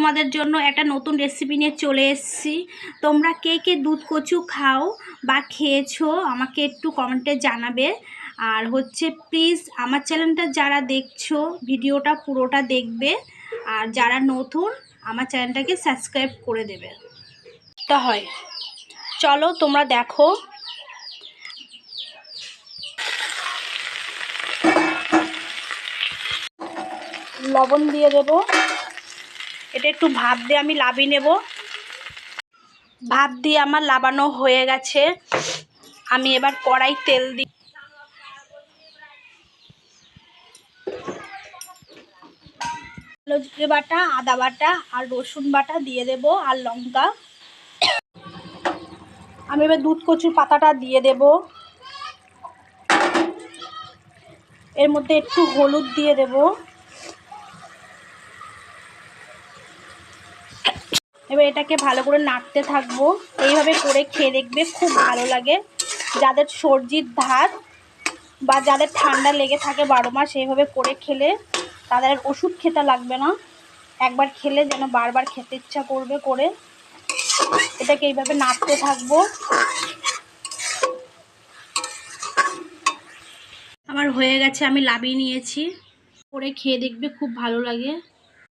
তোমাদের জন্য একটা নতুন রেসিপি নিয়ে চলে এসেছি। তোমরা কে কে দুধ কচু খাও বা খেয়েছো আমাকে একটু কমেন্টে জানাবে। আর প্লিজ আমার চ্যানেলটা যারা দেখছো ভিডিওটা পুরোটা দেখবে, আর যারা নতুন আমার চ্যানেলটাকে সাবস্ক্রাইব করে দেবে। তা হয়, চলো তোমরা দেখো। লবণ দিয়ে দেব। এটা একটু ভাপ দিয়ে আমি লাবিয়ে নেব। ভাপ দিয়ে আমার লাবানো হয়ে গেছে। আমি এবার কড়াই তেল দিই। জিরে বাটা, আদা বাটা আর রসুন বাটা দিয়ে দেব, আর লঙ্কা। আমি এবার দুধ কচুর পাতাটা দিয়ে দেব। এর মধ্যে একটু হলুদ দিয়ে দেব। এবার এটাকে ভালো করে নাড়তে থাকবো। এইভাবে করে খেয়ে দেখবে, খুব ভালো লাগে। যাদের সর্দির ধাত বা যাদের ঠান্ডা লেগে থাকে 12 মাস, এইভাবে করে খেলে তাদের ওষুধ খেতে লাগবে না। একবার খেলে যেন বারবার খেতে ইচ্ছা করবে করে। এটাকে এইভাবে নাড়তে থাকবো। আমার হয়ে গেছে, আমি লাবিয়ে নিয়েছি। করে খেয়ে দেখবে, খুব ভালো লাগে।